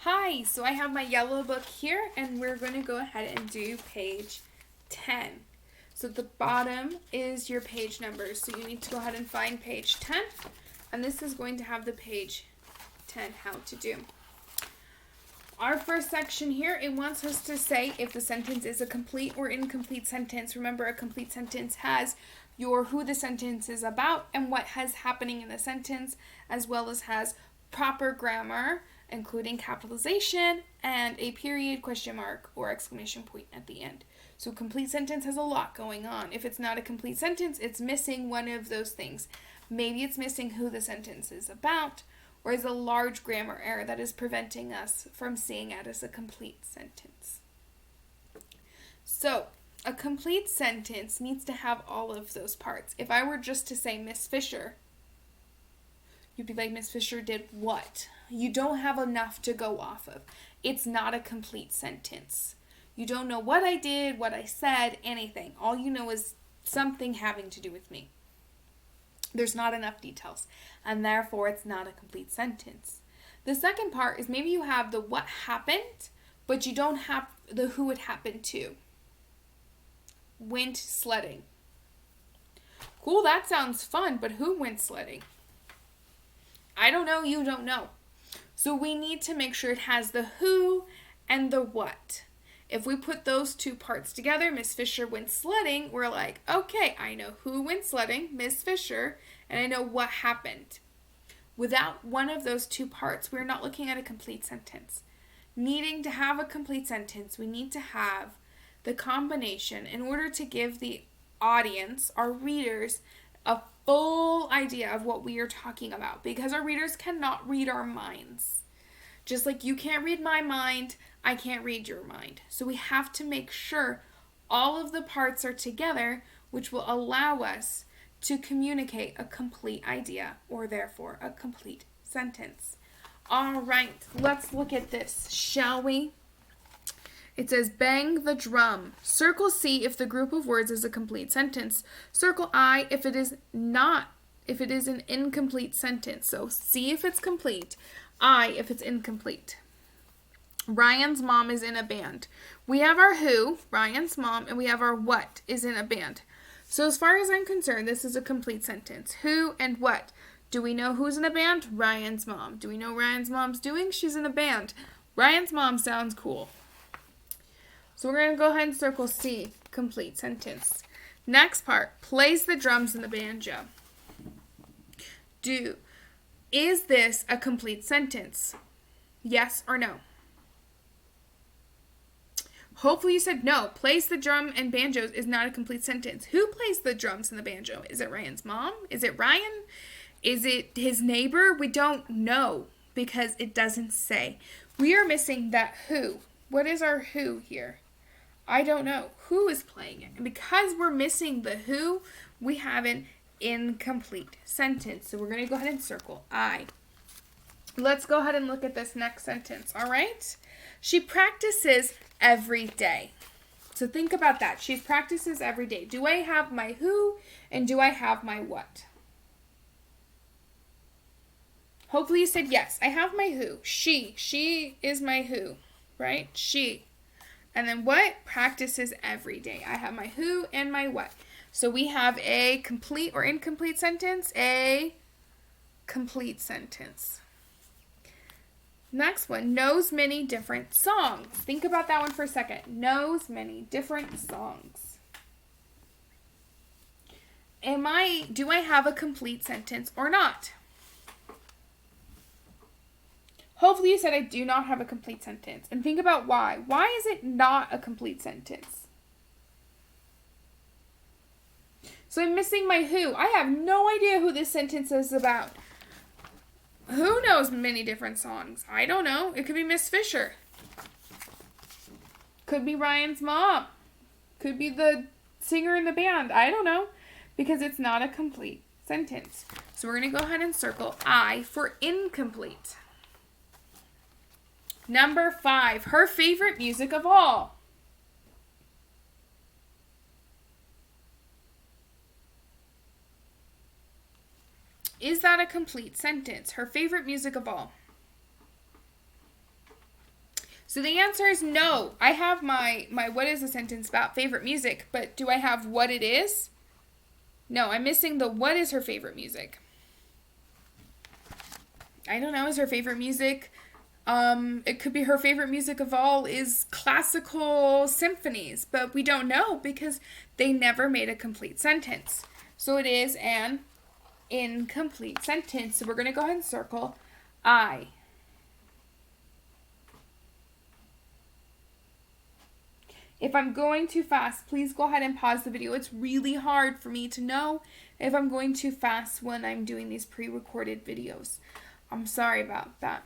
Hi, so I have my yellow book here and we're going to go ahead and do page 10. So at the bottom is your page numbers. So you need to go ahead and find page 10 and this is going to have the page 10 how to do. Our first section here, it wants us to say if the sentence is a complete or incomplete sentence. Remember, a complete sentence has your who the sentence is about and what has happening in the sentence, as well as has proper grammar, including capitalization and a period, question mark, or exclamation point at the end. So a complete sentence has a lot going on. If it's not a complete sentence, it's missing one of those things. Maybe it's missing who the sentence is about, or is a large grammar error that is preventing us from seeing it as a complete sentence. So, a complete sentence needs to have all of those parts. If I were just to say Miss Fisher, you'd be like, Miss Fisher did what? You don't have enough to go off of. It's not a complete sentence. You don't know what I did, what I said, anything. All you know is something having to do with me. There's not enough details, and therefore it's not a complete sentence. The second part is maybe you have the what happened, but you don't have the who it happened to. Went sledding. Cool, that sounds fun, but who went sledding? I don't know, you don't know. So we need to make sure it has the who and the what. If we put those two parts together, Miss Fisher went sledding, we're like, okay, I know who went sledding, Miss Fisher, and I know what happened. Without one of those two parts, we're not looking at a complete sentence. Needing to have a complete sentence, we need to have the combination in order to give the audience, our readers, a full idea of what we are talking about, because our readers cannot read our minds. Just like you can't read my mind, I can't read your mind. So we have to make sure all of the parts are together, which will allow us to communicate a complete idea, or therefore a complete sentence. All right, let's look at this, shall we? It says, bang the drum. Circle C if the group of words is a complete sentence. Circle I if it is an incomplete sentence. So C if it's complete, I if it's incomplete. Ryan's mom is in a band. We have our who, Ryan's mom, and we have our what is in a band. So as far as I'm concerned, this is a complete sentence. Who and what. Do we know who's in a band? Ryan's mom. Do we know Ryan's mom's doing? She's in a band. Ryan's mom sounds cool. So we're going to go ahead and circle C, complete sentence. Next part, plays the drums and the banjo. Is this a complete sentence? Yes or no? Hopefully you said no. Plays the drum and banjos is not a complete sentence. Who plays the drums and the banjo? Is it Ryan's mom? Is it Ryan? Is it his neighbor? We don't know because it doesn't say. We are missing that who. What is our who here? I don't know. Who is playing it? And because we're missing the who, we have an incomplete sentence. So we're going to go ahead and circle I. Let's go ahead and look at this next sentence, all right? She practices every day. So think about that. She practices every day. Do I have my who and do I have my what? Hopefully you said yes. I have my who. She is my who, right? She. And then what? Practices every day. I have my who and my what. So we have a complete or incomplete sentence, a complete sentence. Next one, knows many different songs. Think about that one for a second. Knows many different songs. Do I have a complete sentence or not? Hopefully you said I do not have a complete sentence. And think about why. Why is it not a complete sentence? So I'm missing my who. I have no idea who this sentence is about. Who knows many different songs? I don't know. It could be Miss Fisher. Could be Ryan's mom. Could be the singer in the band. I don't know. Because it's not a complete sentence. So we're going to go ahead and circle I for incomplete. Number 5, her favorite music of all. Is that a complete sentence? Her favorite music of all. So the answer is no. I have my what is a sentence about favorite music, but do I have what it is? No, I'm missing the what is her favorite music. I don't know, is her favorite music, it could be her favorite music of all is classical symphonies, but we don't know because they never made a complete sentence. So it is an incomplete sentence. So we're going to go ahead and circle I. If I'm going too fast, please go ahead and pause the video. It's really hard for me to know if I'm going too fast when I'm doing these pre-recorded videos. I'm sorry about that.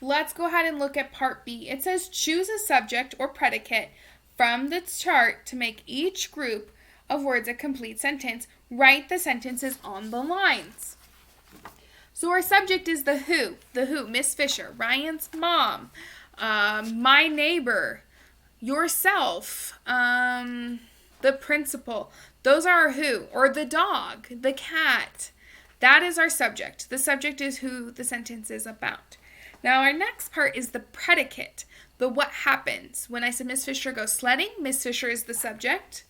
Let's go ahead and look at part B. It says choose a subject or predicate from the chart to make each group of words a complete sentence. Write the sentences on the lines. So our subject is the who. The who, Miss Fisher, Ryan's mom, my neighbor, yourself, the principal. Those are our who, or the dog, the cat. That is our subject. The subject is who the sentence is about. Now our next part is the predicate, the what happens. When I said Miss Fisher goes sledding, Miss Fisher is the subject.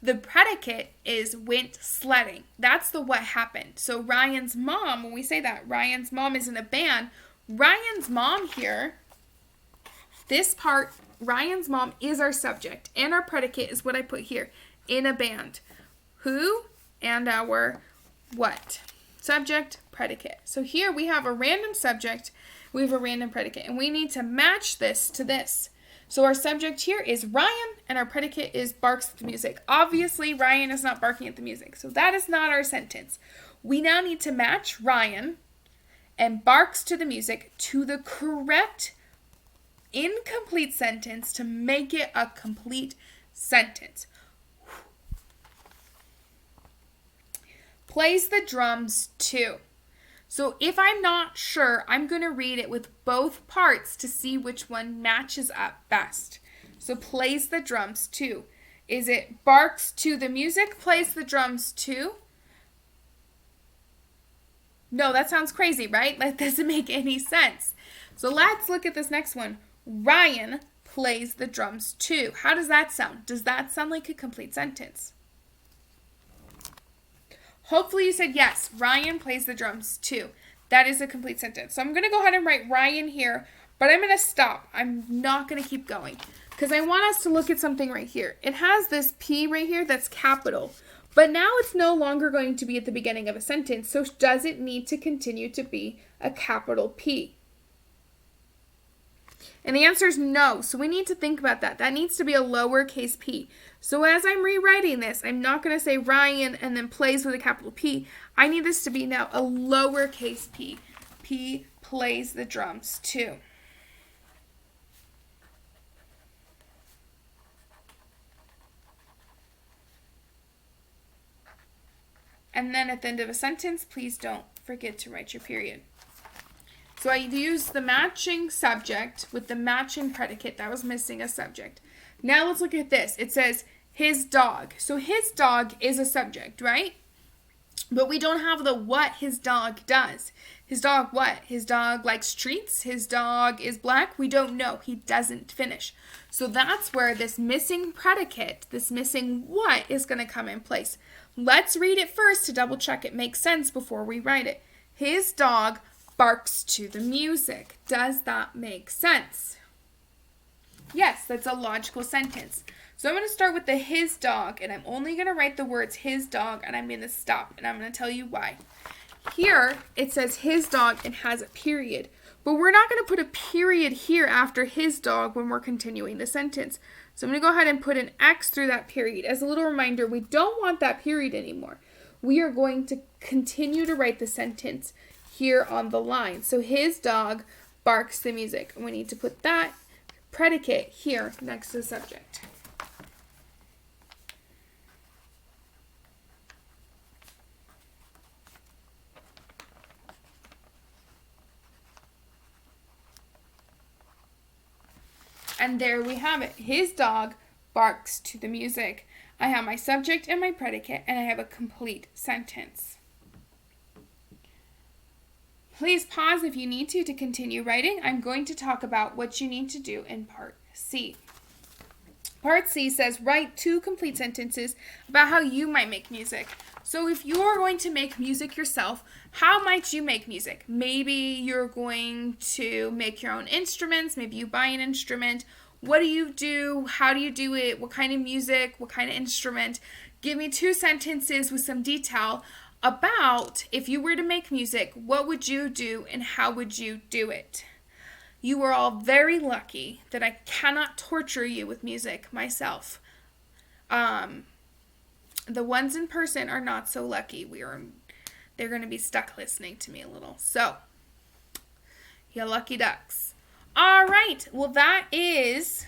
The predicate is went sledding. That's the what happened. So Ryan's mom, when we say that, Ryan's mom is in a band. Ryan's mom here, this part, Ryan's mom is our subject. And our predicate is what I put here, in a band. Who and our what? Subject, predicate. So here we have a random subject, we have a random predicate, and we need to match this to this. So our subject here is Ryan, and our predicate is barks at the music. Obviously, Ryan is not barking at the music, so that is not our sentence. We now need to match Ryan and barks to the music to the correct incomplete sentence to make it a complete sentence. Plays the drums too. So if I'm not sure, I'm going to read it with both parts to see which one matches up best. So plays the drums too. Is it barks to the music, plays the drums too? No, that sounds crazy, right? That doesn't make any sense. So let's look at this next one. Ryan plays the drums too. How does that sound? Does that sound like a complete sentence? Hopefully you said yes, Ryan plays the drums too. That is a complete sentence. So I'm going to go ahead and write Ryan here, but I'm going to stop. I'm not going to keep going because I want us to look at something right here. It has this P right here that's capital, but now it's no longer going to be at the beginning of a sentence, so does it need to continue to be a capital P? And the answer is no, so we need to think about that. That needs to be a lowercase p. So as I'm rewriting this, I'm not going to say Ryan and then plays with a capital P. I need this to be now a lowercase p. P plays the drums too. And then at the end of a sentence, please don't forget to write your period. So I used the matching subject with the matching predicate. That was missing a subject. Now let's look at this. It says his dog. So his dog is a subject, right? But we don't have the what his dog does. His dog what? His dog likes treats. His dog is black. We don't know. He doesn't finish. So that's where this missing predicate, this missing what is going to come in place. Let's read it first to double check it makes sense before we write it. His dog barks to the music. Does that make sense? Yes, that's a logical sentence. So I'm going to start with the his dog, and I'm only going to write the words his dog, and I'm going to stop, and I'm going to tell you why. Here, it says his dog and has a period, but we're not going to put a period here after his dog when we're continuing the sentence. So I'm going to go ahead and put an X through that period. As a little reminder, we don't want that period anymore. We are going to continue to write the sentence here on the line. So his dog barks the music. We need to put that predicate here next to the subject. And there we have it. His dog barks to the music. I have my subject and my predicate, and I have a complete sentence. Please pause if you need to continue writing. I'm going to talk about what you need to do in Part C. Part C says write 2 complete sentences about how you might make music. So if you're going to make music yourself, how might you make music? Maybe you're going to make your own instruments. Maybe you buy an instrument. What do you do? How do you do it? What kind of music? What kind of instrument? Give me 2 sentences with some detail about if you were to make music, what would you do and how would you do it? You are all very lucky that I cannot torture you with music myself. The ones in person are not so lucky. They're going to be stuck listening to me a little. So, you lucky ducks. All right. Well, that is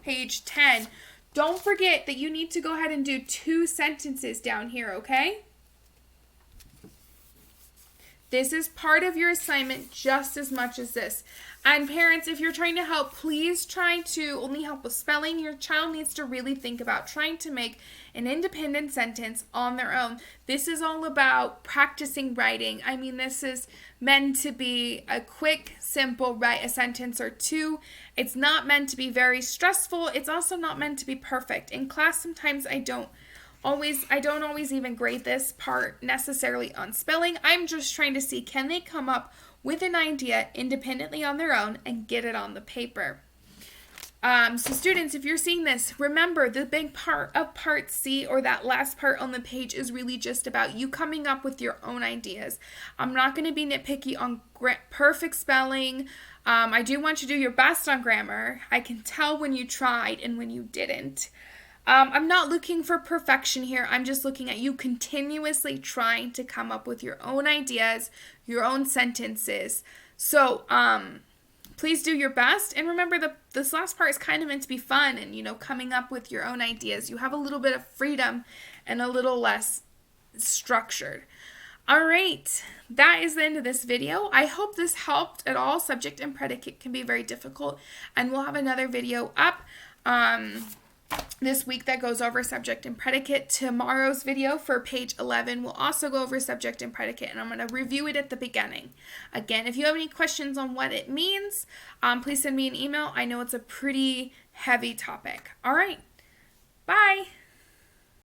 page 10. Don't forget that you need to go ahead and do 2 sentences down here, okay? This is part of your assignment just as much as this. And parents, if you're trying to help, please try to only help with spelling. Your child needs to really think about trying to make an independent sentence on their own. This is all about practicing writing. I mean, this is meant to be a quick, simple, write a sentence or 2. It's not meant to be very stressful. It's also not meant to be perfect. In class, sometimes I don't always even grade this part necessarily on spelling. I'm just trying to see, can they come up with an idea independently on their own and get it on the paper. So students, if you're seeing this, remember the big part of Part C, or that last part on the page, is really just about you coming up with your own ideas. I'm not going to be nitpicky on perfect spelling. I do want you to do your best on grammar. I can tell when you tried and when you didn't. I'm not looking for perfection here. I'm just looking at you continuously trying to come up with your own ideas, your own sentences. So, please do your best. And remember, this last part is kind of meant to be fun and, coming up with your own ideas. You have a little bit of freedom and a little less structured. All right, that is the end of this video. I hope this helped at all. Subject and predicate can be very difficult, and we'll have another video up this week that goes over subject and predicate. Tomorrow's video for page 11 will also go over subject and predicate, and I'm going to review it at the beginning. Again, if you have any questions on what it means, please send me an email. I know it's a pretty heavy topic. All right, bye.